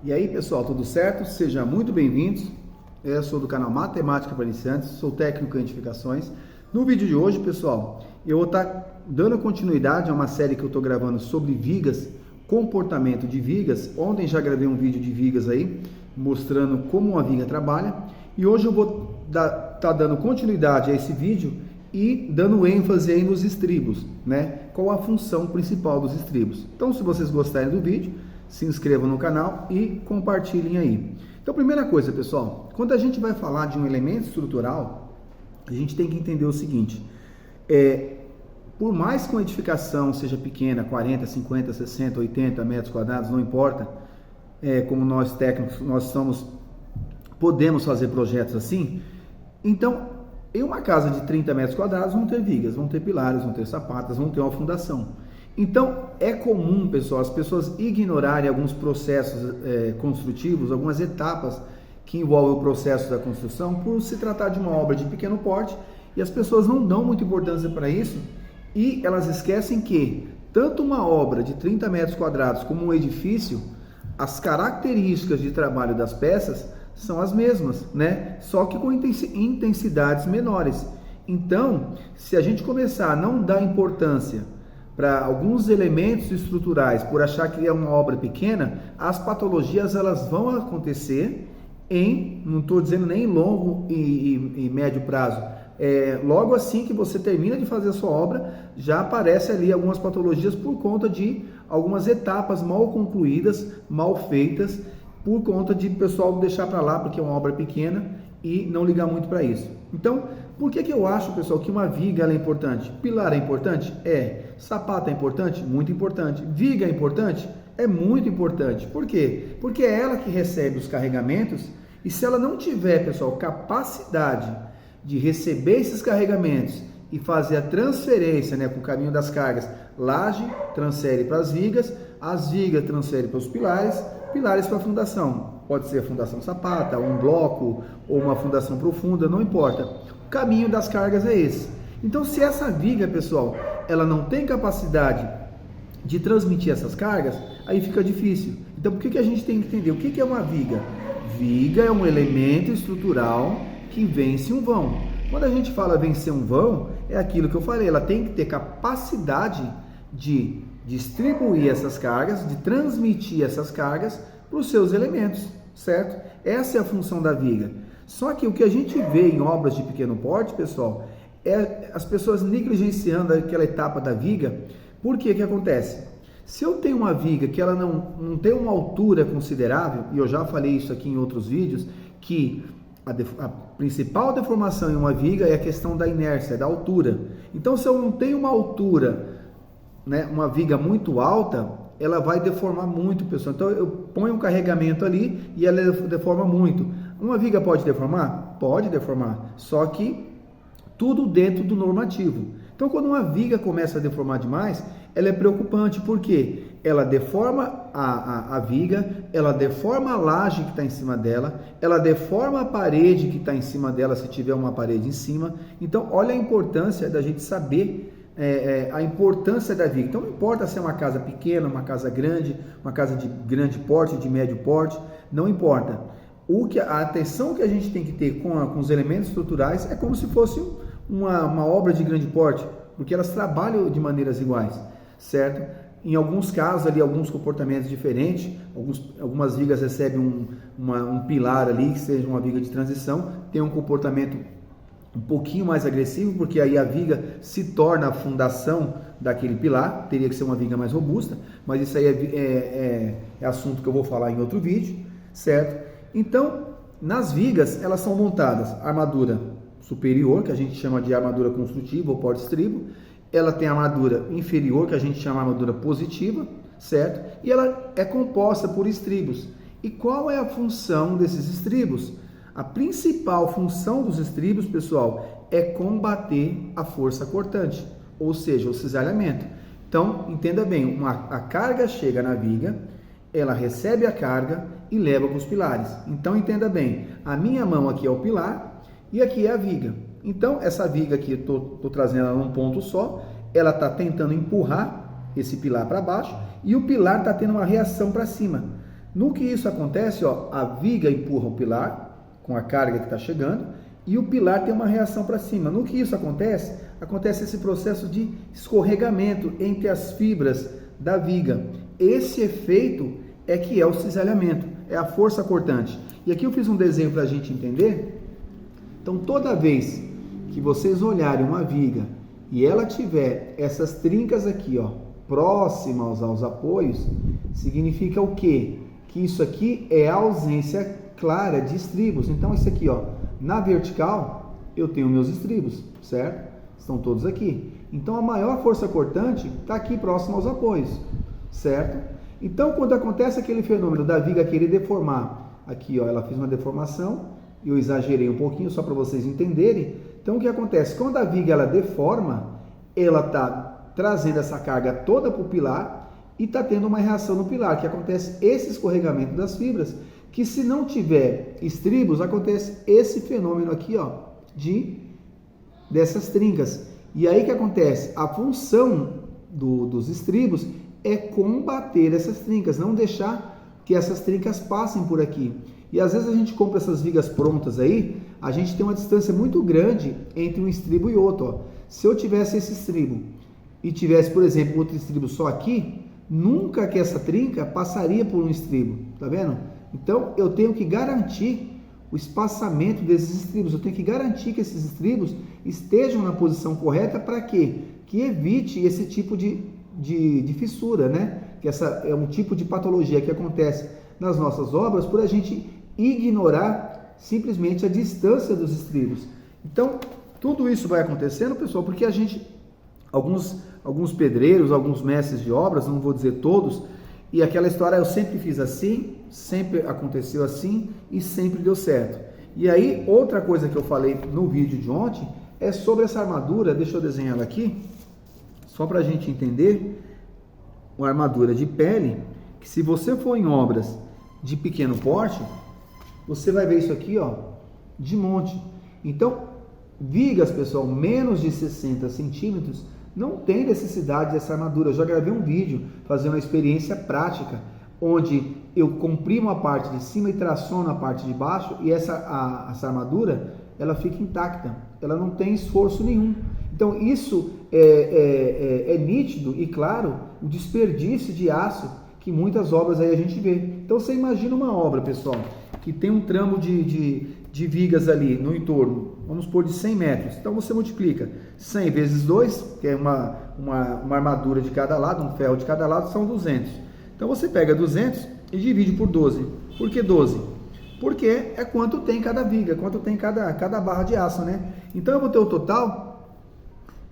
E aí pessoal, tudo certo? Sejam muito bem-vindos. Eu sou do canal Matemática para Iniciantes, sou técnico em edificações. No vídeo de hoje, pessoal, eu vou estar dando continuidade a uma série que eu estou gravando sobre vigas, comportamento de vigas. Ontem já gravei um vídeo de vigas aí, mostrando como uma viga trabalha. E hoje eu vou estar dando continuidade a esse vídeo e dando ênfase aí nos estribos, né? Qual a função principal dos estribos. Então, se vocês gostarem do vídeo, se inscrevam no canal e compartilhem aí. Então, primeira coisa, pessoal, quando a gente vai falar de um elemento estrutural, a gente tem que entender o seguinte, por mais que uma edificação seja pequena, 40, 50, 60, 80 metros quadrados, não importa, como nós técnicos, podemos fazer projetos assim, então, em uma casa de 30 metros quadrados vão ter vigas, vão ter pilares, vão ter sapatas, vão ter uma fundação. Então, é comum, pessoal, as pessoas ignorarem alguns processos construtivos, algumas etapas que envolvem o processo da construção, por se tratar de uma obra de pequeno porte, e as pessoas não dão muita importância para isso, e elas esquecem que tanto uma obra de 30 metros quadrados como um edifício, as características de trabalho das peças são as mesmas, né? Só que com intensidades menores. Então, se a gente começar a não dar importância para alguns elementos estruturais, por achar que é uma obra pequena, as patologias elas vão acontecer não estou dizendo nem em longo e médio prazo, logo assim que você termina de fazer a sua obra, já aparece ali algumas patologias por conta de algumas etapas mal concluídas, mal feitas, por conta de o pessoal deixar para lá porque é uma obra pequena e não ligar muito para isso. Então, por que eu acho, pessoal, que uma viga ela é importante? Pilar é importante? Sapata é importante? Muito importante. Viga é importante? É muito importante. Por quê? Porque é ela que recebe os carregamentos e se ela não tiver, pessoal, capacidade de receber esses carregamentos e fazer a transferência, né, com o caminho das cargas, laje transfere para as vigas transfere para os pilares para a fundação. Pode ser a fundação sapata, um bloco ou uma fundação profunda, não importa. O caminho das cargas é esse. Então, se essa viga, pessoal, ela não tem capacidade de transmitir essas cargas, aí fica difícil. Então, por que a gente tem que entender? O que é uma viga? Viga é um elemento estrutural que vence um vão. Quando a gente fala vencer um vão, é aquilo que eu falei, ela tem que ter capacidade de distribuir essas cargas, de transmitir essas cargas para os seus elementos, certo? Essa é a função da viga. Só que o que a gente vê em obras de pequeno porte, pessoal, é as pessoas negligenciando aquela etapa da viga. Por que que acontece? Se eu tenho uma viga que ela não tem uma altura considerável, e eu já falei isso aqui em outros vídeos, que a principal deformação em uma viga é a questão da inércia, da altura. Então, se eu não tenho uma altura, né, uma viga muito alta, ela vai deformar muito, pessoal. Então, eu ponho um carregamento ali e ela deforma muito. Uma viga pode deformar? Pode deformar, só que tudo dentro do normativo. Então, quando uma viga começa a deformar demais, ela é preocupante, porque ela deforma a viga, ela deforma a laje que está em cima dela, ela deforma a parede que está em cima dela, se tiver uma parede em cima. Então, olha a importância da gente saber a importância da viga. Então, não importa se é uma casa pequena, uma casa grande, uma casa de grande porte, de médio porte, não importa. A atenção que a gente tem que ter com os elementos estruturais é como se fosse uma obra de grande porte, porque elas trabalham de maneiras iguais, certo? Em alguns casos ali, alguns comportamentos diferentes, algumas vigas recebem um pilar ali, que seja uma viga de transição, tem um comportamento um pouquinho mais agressivo, porque aí a viga se torna a fundação daquele pilar, teria que ser uma viga mais robusta, mas isso aí é assunto que eu vou falar em outro vídeo, certo? Então, nas vigas, elas são montadas armadura superior, que a gente chama de armadura construtiva ou porte-estribo, ela tem a armadura inferior, que a gente chama de armadura positiva, certo? E ela é composta por estribos. E qual é a função desses estribos? A principal função dos estribos, pessoal, é combater a força cortante, ou seja, o cisalhamento. Então, entenda bem, a carga chega na viga, ela recebe a carga e leva para os pilares. Então, entenda bem, a minha mão aqui é o pilar e aqui é a viga. Então, essa viga aqui, estou trazendo ela num ponto só, ela está tentando empurrar esse pilar para baixo e o pilar está tendo uma reação para cima. No que isso acontece, ó, a viga empurra o pilar com a carga que está chegando e o pilar tem uma reação para cima. No que isso acontece? Acontece esse processo de escorregamento entre as fibras da viga. Esse efeito é que é o cisalhamento, é a força cortante. E aqui eu fiz um desenho para a gente entender. Então, toda vez que vocês olharem uma viga e ela tiver essas trincas aqui, ó, próximas aos apoios, significa o quê? Que isso aqui é a ausência clara de estribos. Então, isso aqui, ó, na vertical, eu tenho meus estribos, certo? Estão todos aqui. Então, a maior força cortante está aqui próximo aos apoios, certo? Então, quando acontece aquele fenômeno da viga querer deformar, aqui, ó, ela fez uma deformação, eu exagerei um pouquinho só para vocês entenderem. Então, o que acontece? Quando a viga ela deforma, ela está trazendo essa carga toda para o pilar e está tendo uma reação no pilar, que acontece esse escorregamento das fibras, que se não tiver estribos, acontece esse fenômeno aqui, ó, dessas trincas. E aí que acontece? A função dos estribos é combater essas trincas, não deixar que essas trincas passem por aqui. E às vezes a gente compra essas vigas prontas aí, a gente tem uma distância muito grande entre um estribo e outro, ó. Se eu tivesse esse estribo e tivesse, por exemplo, outro estribo só aqui, nunca que essa trinca passaria por um estribo, tá vendo? Então eu tenho que garantir o espaçamento desses estribos, eu tenho que garantir que esses estribos estejam na posição correta para quê? Que evite esse tipo de fissura, né? Que essa é um tipo de patologia que acontece nas nossas obras por a gente ignorar simplesmente a distância dos estribos. Então, tudo isso vai acontecendo, pessoal, porque a gente, alguns pedreiros, alguns mestres de obras, não vou dizer todos, e aquela história eu sempre fiz assim, sempre aconteceu assim e sempre deu certo. E aí, outra coisa que eu falei no vídeo de ontem é sobre essa armadura, deixa eu desenhar ela aqui, só para a gente entender, uma armadura de pele, que se você for em obras de pequeno porte, você vai ver isso aqui, ó, de monte. Então, vigas, pessoal, menos de 60 centímetros, não tem necessidade dessa armadura. Eu já gravei um vídeo fazendo uma experiência prática, onde eu comprimo a parte de cima e traciono a parte de baixo, e essa armadura, ela fica intacta, ela não tem esforço nenhum. Então, isso é nítido e claro o desperdício de aço que muitas obras aí a gente vê. Então, você imagina uma obra, pessoal, que tem um tramo de vigas ali no entorno, vamos pôr de 100 metros. Então, você multiplica 100 vezes 2, que é uma armadura de cada lado, um ferro de cada lado, são 200. Então, você pega 200 e divide por 12. Por que 12? Porque é quanto tem cada viga, quanto tem cada barra de aço, né? Então, eu vou ter o total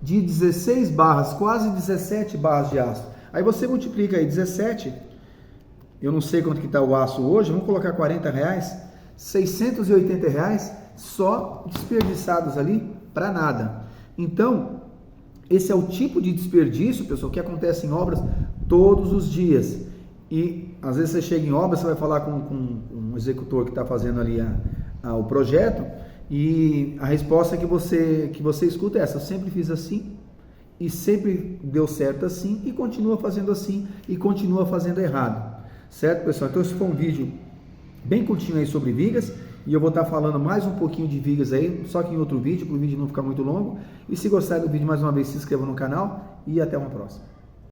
de 16 barras, quase 17 barras de aço. Aí você multiplica aí 17, eu não sei quanto que está o aço hoje, vamos colocar R$40, R$680 só desperdiçados ali para nada. Então, esse é o tipo de desperdício, pessoal, que acontece em obras todos os dias. E às vezes você chega em obra, você vai falar com um executor que está fazendo ali o projeto, e a resposta que você escuta é essa: eu sempre fiz assim, e sempre deu certo assim, e continua fazendo assim, e continua fazendo errado. Certo, pessoal? Então esse foi um vídeo bem curtinho aí sobre vigas, e eu vou estar falando mais um pouquinho de vigas aí, só que em outro vídeo, para o vídeo não ficar muito longo. E se gostar do vídeo, mais uma vez, se inscreva no canal, e até uma próxima.